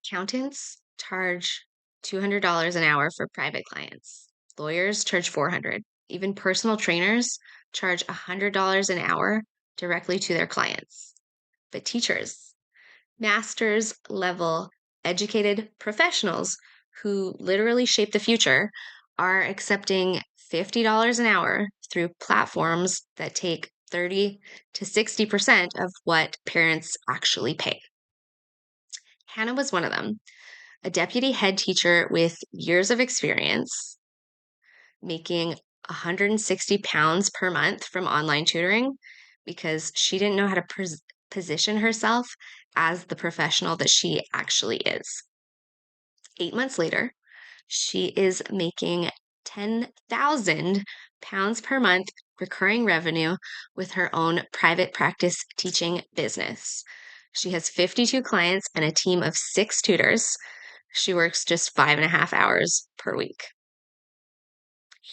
Accountants charge $200 an hour for private clients. Lawyers charge 400. Even personal trainers charge $100 an hour directly to their clients. But teachers, master's level educated professionals who literally shape the future are accepting $50 an hour through platforms that take 30 to 60% of what parents actually pay. Hannah was one of them, a deputy head teacher with years of experience, making 160 pounds per month from online tutoring because she didn't know how to position herself as the professional that she actually is. 8 months later, she is making 10,000 pounds per month recurring revenue with her own private practice teaching business. She has 52 clients and a team of 6 tutors. She works just 5.5 hours per week.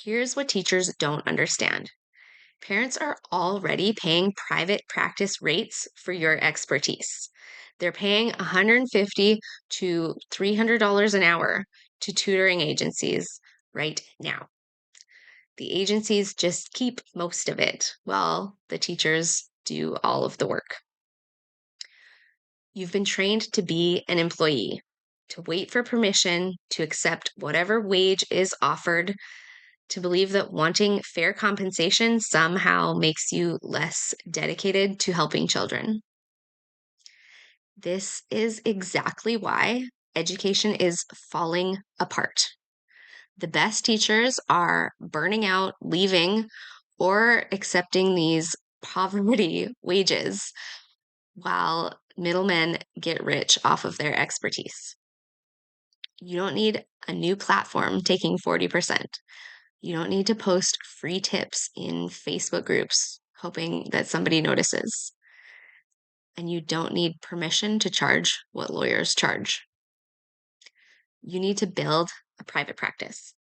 Here's what teachers don't understand. Parents are already paying private practice rates for your expertise. They're paying $150 to $300 an hour to tutoring agencies right now. The agencies just keep most of it while the teachers do all of the work. You've been trained to be an employee, to wait for permission, to accept whatever wage is offered, to believe that wanting fair compensation somehow makes you less dedicated to helping children. This is exactly why education is falling apart. The best teachers are burning out, leaving, or accepting these poverty wages while middlemen get rich off of their expertise. You don't need a new platform taking 40%. You don't need to post free tips in Facebook groups, hoping that somebody notices. And you don't need permission to charge what lawyers charge. You need to build a private practice.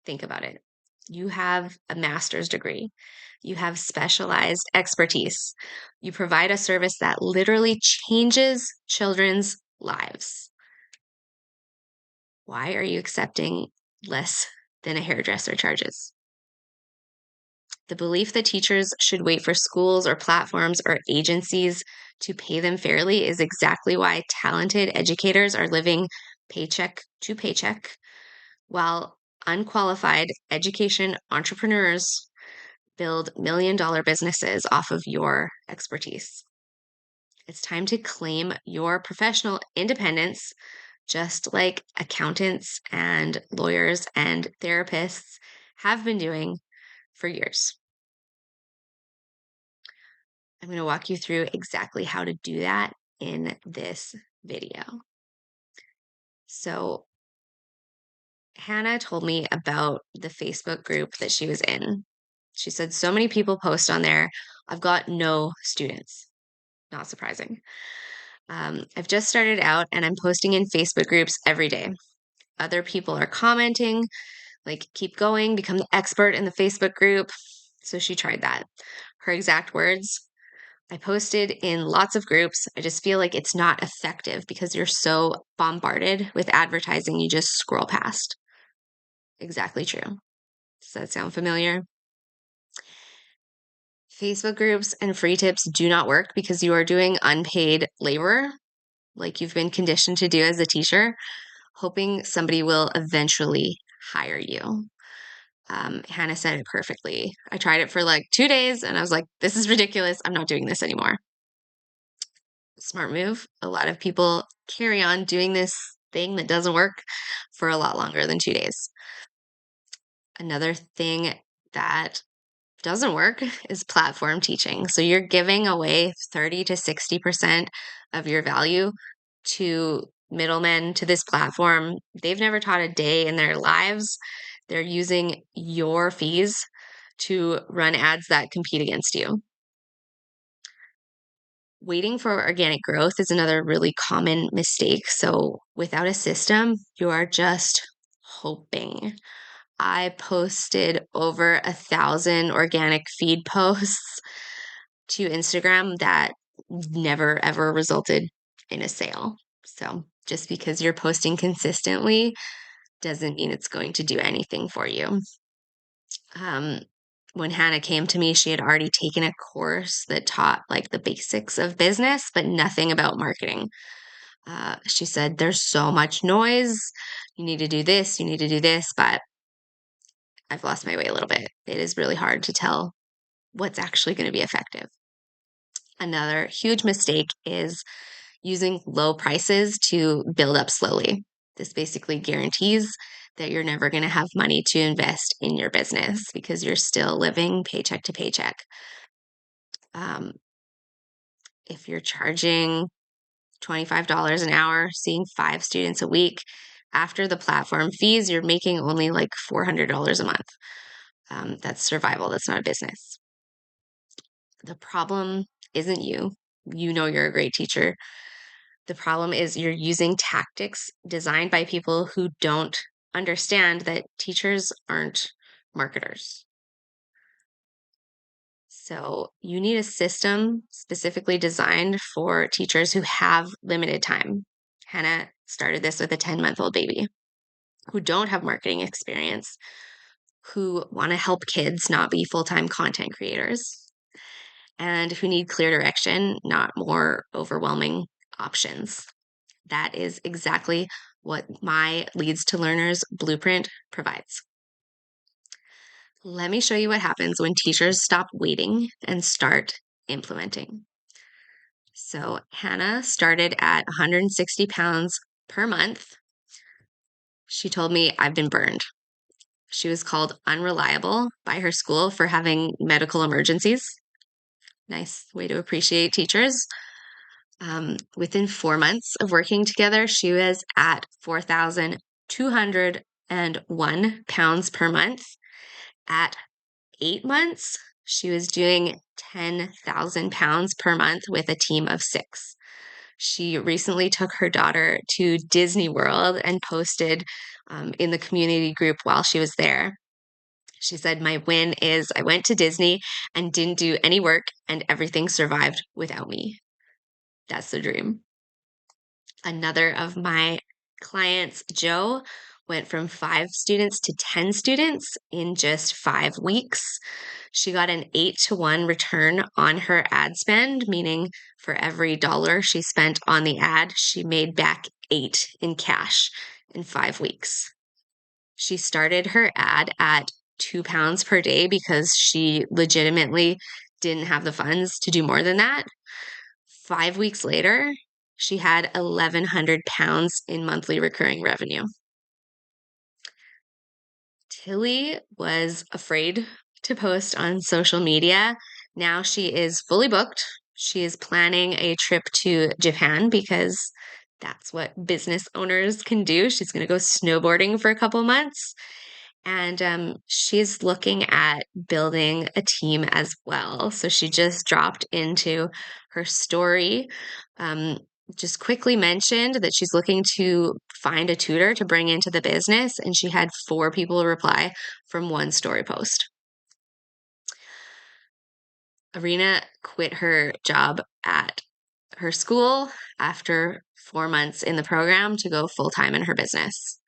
Think about it. You have a master's degree. You have specialized expertise. You provide a service that literally changes children's lives. Why are you accepting less than a hairdresser charges? The belief that teachers should wait for schools or platforms or agencies to pay them fairly is exactly why talented educators are living paycheck to paycheck, while unqualified education entrepreneurs build million-dollar businesses off of your expertise. It's time to claim your professional independence, just like accountants and lawyers and therapists have been doing for years. I'm going to walk you through exactly how to do that in this video. So, Hannah told me about the Facebook group that she was in. She said, so many people post on there. I've got no students. Not surprising. I've just started out and I'm posting in Facebook groups every day. Other people are commenting, like, keep going, become the expert in the Facebook group. So she tried that. Her exact words, I posted in lots of groups. I just feel like it's not effective because you're so bombarded with advertising, you just scroll past. Exactly true. Does that sound familiar? Facebook groups and free tips do not work because you are doing unpaid labor, like you've been conditioned to do as a teacher, hoping somebody will eventually hire you. Hannah said it perfectly. I tried it for like 2 days and I was like, this is ridiculous. I'm not doing this anymore. Smart move. A lot of people carry on doing this thing that doesn't work for a lot longer than 2 days. Another thing that doesn't work is platform teaching. So you're giving away 30 to 60% of your value to middlemen, to this platform. They've never taught a day in their lives. They're using your fees to run ads that compete against you. Waiting for organic growth is another really common mistake. So without a system, you are just hoping. I posted over 1,000 organic feed posts to Instagram that never ever resulted in a sale. So just because you're posting consistently doesn't mean it's going to do anything for you. Um, when Hannah came to me, she had already taken a course that taught like the basics of business, but nothing about marketing. She said, there's so much noise. You need to do this, you need to do this, but I've lost my way a little bit. It is really hard to tell what's actually going to be effective. Another huge mistake is using low prices to build up slowly. This basically guarantees that you're never going to have money to invest in your business because you're still living paycheck to paycheck. Um, if you're charging $25 an hour, seeing 5 students a week, after the platform fees, you're making only like $400 a month. That's survival. That's not a business. The problem isn't you. You know you're a great teacher. The problem is you're using tactics designed by people who don't understand that teachers aren't marketers. So you need a system specifically designed for teachers who have limited time. Hannah started this with a 10-month-old baby who don't have marketing experience, who want to help kids not be full-time content creators, and who need clear direction, not more overwhelming options. That is exactly what my Leads to Learners blueprint provides. Let me show you what happens when teachers stop waiting and start implementing. So Hannah started at 160 pounds per month. She told me, I've been burned. She was called unreliable by her school for having medical emergencies. Nice way to appreciate teachers. Within 4 months of working together, she was at 4,201 pounds per month. At 8 months, she was doing 10,000 pounds per month with a team of 6. She recently took her daughter to Disney World and posted in the community group while she was there. She said, my win is I went to Disney and didn't do any work and everything survived without me. That's the dream. Another of my clients, Joe, went from 5 students to 10 students in just 5 weeks. She got an 8-to-1 return on her ad spend, meaning for every dollar she spent on the ad, she made back 8 in cash in 5 weeks. She started her ad at £2 per day because she legitimately didn't have the funds to do more than that. 5 weeks later, she had 1,100 pounds in monthly recurring revenue. Tilly was afraid to post on social media. Now she is fully booked. She is planning a trip to Japan because that's what business owners can do. She's going to go snowboarding for a couple months. And she's looking at building a team as well. So she just dropped into her story, just quickly mentioned that she's looking to find a tutor to bring into the business. And she had 4 people reply from one story post. Arena quit her job at her school after 4 months in the program to go full time in her business.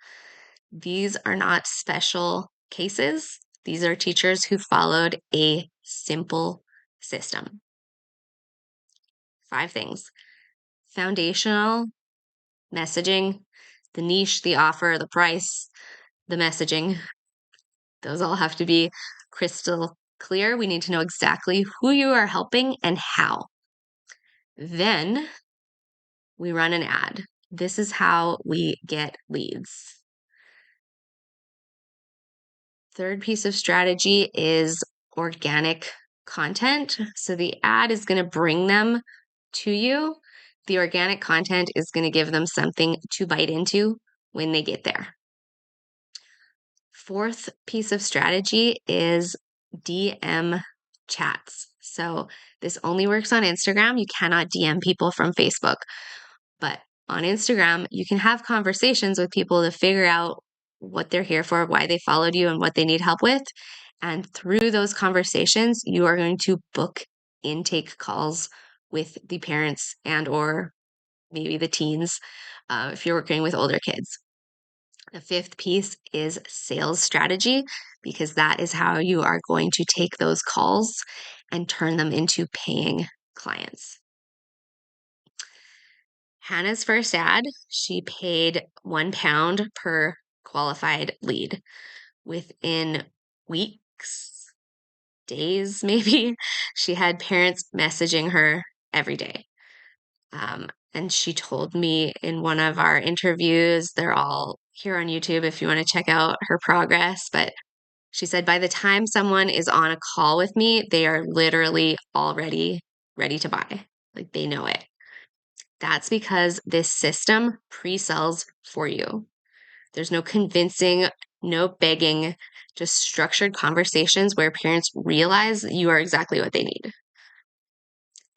These are not special cases. These are teachers who followed a simple system. 5 things: foundational messaging, the niche, the offer, the price, the messaging. Those all have to be crystal clear. We need to know exactly who you are helping and how. Then we run an ad. This is how we get leads. Third piece of strategy is organic content. So the ad is going to bring them to you. The organic content is going to give them something to bite into when they get there. Fourth piece of strategy is DM chats. So this only works on Instagram. You cannot DM people from Facebook. But on Instagram, you can have conversations with people to figure out what they're here for, why they followed you, and what they need help with. And through those conversations, you are going to book intake calls with the parents and or maybe the teens, if you're working with older kids. The fifth piece is sales strategy, because that is how you are going to take those calls and turn them into paying clients. Hannah's first ad, she paid £1 per qualified lead. Within weeks, days maybe, she had parents messaging her every day. And she told me in one of our interviews, they're all here on YouTube if you want to check out her progress, but she said by the time someone is on a call with me, they are literally already ready to buy. Like they know it. That's because this system pre-sells for you. There's no convincing, no begging, just structured conversations where parents realize you are exactly what they need.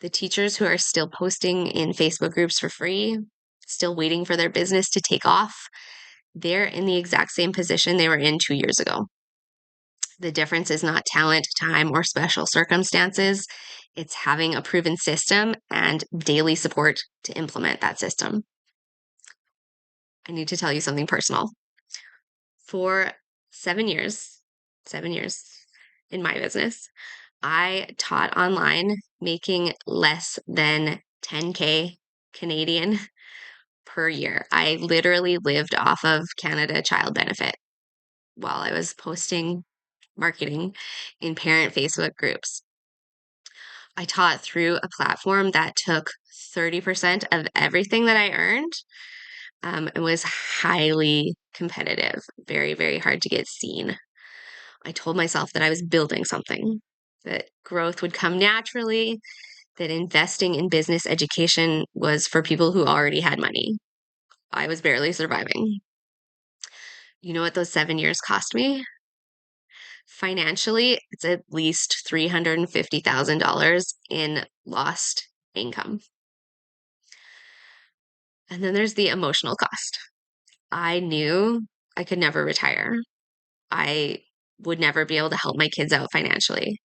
The teachers who are still posting in Facebook groups for free, still waiting for their business to take off, they're in the exact same position they were in 2 years ago. The difference is not talent, time, or special circumstances. It's having a proven system and daily support to implement that system. I need to tell you something personal. For 7 years in my business, I taught online making less than 10K Canadian per year. I literally lived off of Canada Child Benefit while I was posting marketing in parent Facebook groups. I taught through a platform that took 30% of everything that I earned. It was highly competitive, very, very hard to get seen. I told myself that I was building something, that growth would come naturally, that investing in business education was for people who already had money. I was barely surviving. You know what those 7 years cost me? Financially, it's at least $350,000 in lost income. And then there's the emotional cost. I knew I could never retire. I would never be able to help my kids out financially.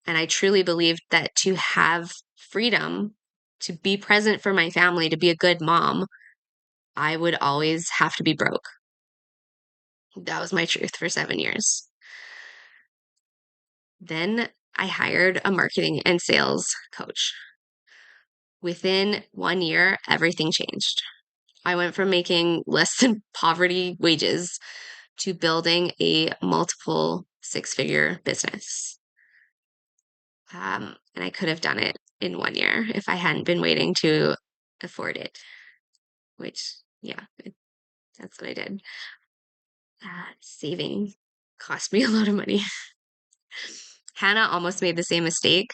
And I truly believed that to have freedom, to be present for my family, to be a good mom, I would always have to be broke. That was my truth for 7 years. Then I hired a marketing and sales coach. Within 1 year, everything changed. I went from making less than poverty wages to building a multiple six-figure business. And I could have done it in 1 year if I hadn't been waiting to afford it, which, yeah, that's what I did. Saving cost me a lot of money. Hannah almost made the same mistake.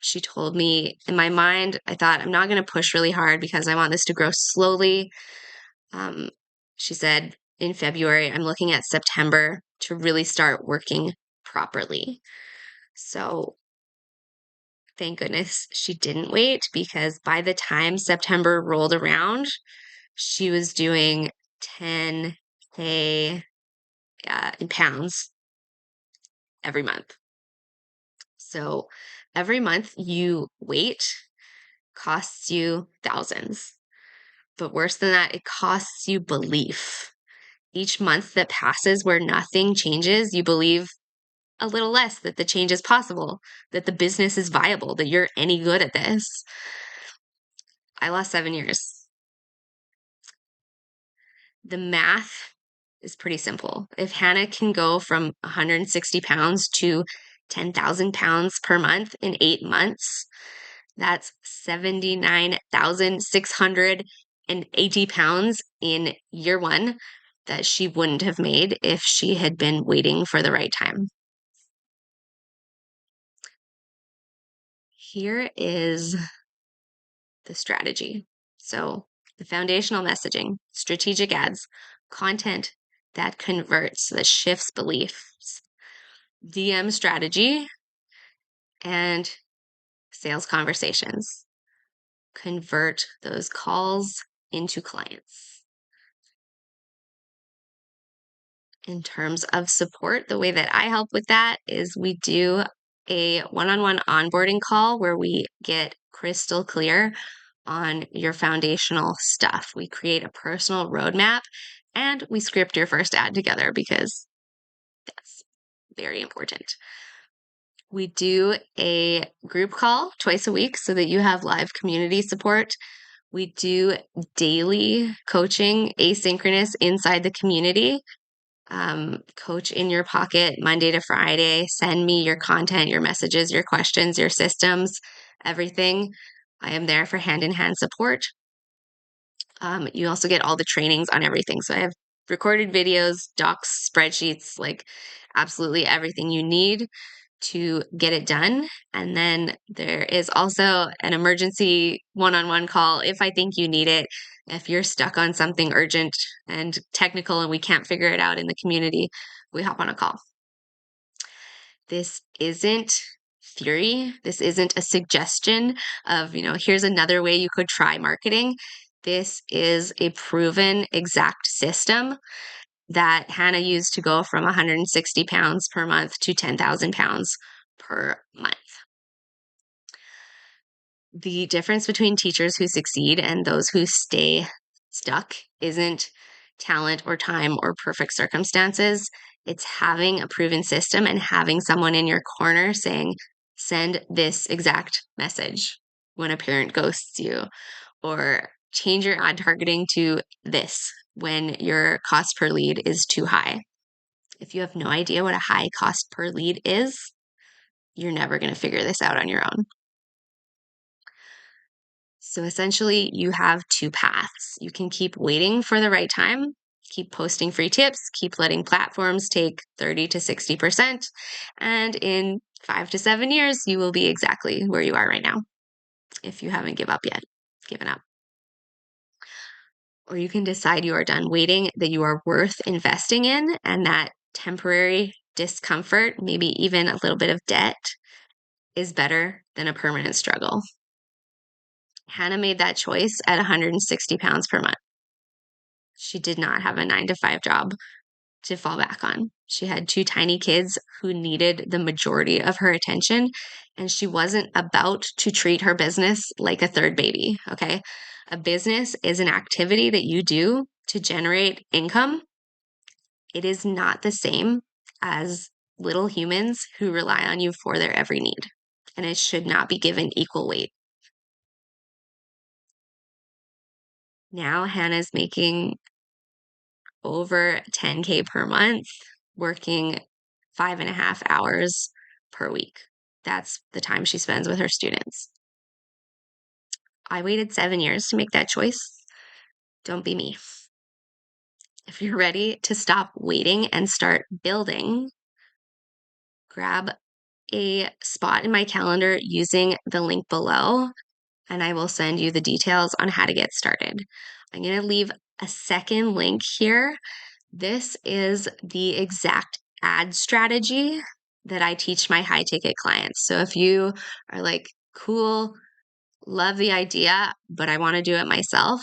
She told me in my mind, I thought, I'm not going to push really hard because I want this to grow slowly. She said in February, I'm looking at September to really start working properly. So thank goodness she didn't wait, because by the time September rolled around, she was doing 10K in pounds every month. So every month you wait costs you thousands. But worse than that, it costs you belief. Each month that passes where nothing changes, you believe a little less that the change is possible, that the business is viable, that you're any good at this. I lost 7 years. The math is pretty simple. If Hannah can go from 160 pounds to 10,000 pounds per month in 8 months, that's 79,680 pounds in year one that she wouldn't have made if she had been waiting for the right time. Here is the strategy. So, the foundational messaging, strategic ads, content that converts, that shifts beliefs, DM strategy, and sales conversations. Convert those calls into clients. In terms of support, the way that I help with that is we do a one-on-one onboarding call where we get crystal clear on your foundational stuff. We create a personal roadmap and we script your first ad together because that's very important. We do a group call twice a week so that you have live community support. We do daily coaching, asynchronous inside the community. Coach in your pocket Monday to Friday. Send me your content, your messages, your questions, your systems, everything. I am there for hand-in-hand support. You also get all the trainings on everything. So I have recorded videos, docs, spreadsheets, like absolutely everything you need to get it done. And then there is also an emergency one-on-one call if I think you need it. If you're stuck on something urgent and technical and we can't figure it out in the community, we hop on a call. This isn't theory. This isn't a suggestion of, here's another way you could try marketing. This is a proven exact system that Hannah used to go from 160 pounds per month to 10,000 pounds per month. The difference between teachers who succeed and those who stay stuck isn't talent or time or perfect circumstances. It's having a proven system and having someone in your corner saying, send this exact message when a parent ghosts you, or change your ad targeting to this when your cost per lead is too high. If you have no idea what a high cost per lead is, you're never going to figure this out on your own. So essentially, you have two paths. You can keep waiting for the right time, keep posting free tips, keep letting platforms take 30 to 60%, and in 5 to 7 years, you will be exactly where you are right now if you haven't given up. Or you can decide you are done waiting, that you are worth investing in, and that temporary discomfort, maybe even a little bit of debt, is better than a permanent struggle. Hannah made that choice at 160 pounds per month. She did not have a 9-to-5 job to fall back on. She had 2 tiny kids who needed the majority of her attention, and she wasn't about to treat her business like a third baby, okay? A business is an activity that you do to generate income. It is not the same as little humans who rely on you for their every need, and it should not be given equal weight. Now Hannah's making over 10K per month, working 5.5 hours per week. That's the time she spends with her students. I waited 7 years to make that choice. Don't be me. If you're ready to stop waiting and start building, grab a spot in my calendar using the link below, and I will send you the details on how to get started. I'm going to leave a second link here. This is the exact ad strategy that I teach my high ticket clients. So if you are like, cool, love the idea, but I want to do it myself,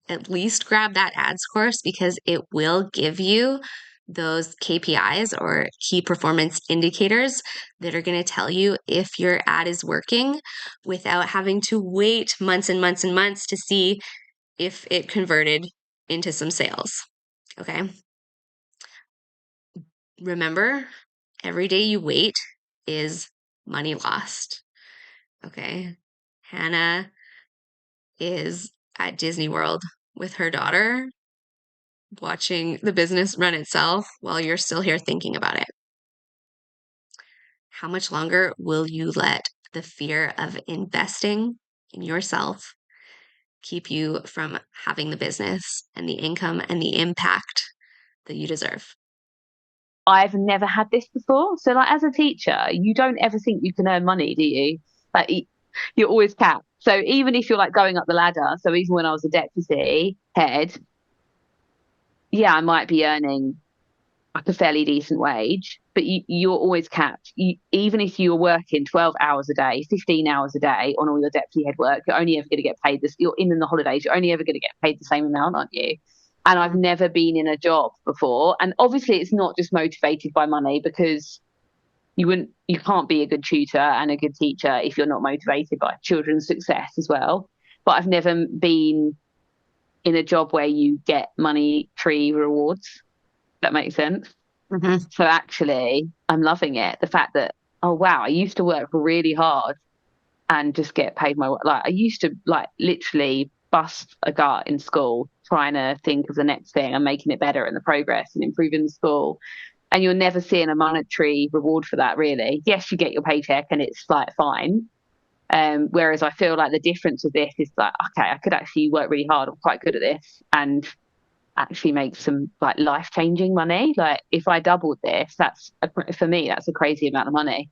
at least grab that ads course because it will give you those KPIs or key performance indicators that are going to tell you if your ad is working without having to wait months and months and months to see if it converted into some sales. Okay. Remember, every day you wait is money lost. Okay. Hannah is at Disney World with her daughter, watching the business run itself while you're still here thinking about it. How much longer will you let the fear of investing in yourself keep you from having the business and the income and the impact that you deserve? I've never had this before. So, like, as a teacher, you don't ever think you can earn money, do you? Like, you're always capped. So, even if you're like going up the ladder, so even when I was a deputy head, yeah, I might be earning like a fairly decent wage, but you're always capped. Even if you're working 12 hours a day, 15 hours a day on all your deputy head work, you're only ever going to get paid this. You're in the holidays, you're only ever going to get paid the same amount, aren't you? And I've never been in a job before. And obviously, it's not just motivated by money because you can't be a good tutor and a good teacher if you're not motivated by children's success as well. but I've never been in a job where you get monetary rewards. That makes sense. Hmm. So actually, I'm loving it. The fact that, oh wow, I used to work really hard and just get paid my, like I used to like literally bust a gut in school trying to think of the next thing and making it better and the progress and improving the school. And you're never seeing a monetary reward for that really. Yes, you get your paycheck and it's like fine. Whereas I feel like the difference of this is like, okay, I could actually work really hard. I'm quite good at this and actually make some like life changing money. Like if I doubled this, for me, that's a crazy amount of money.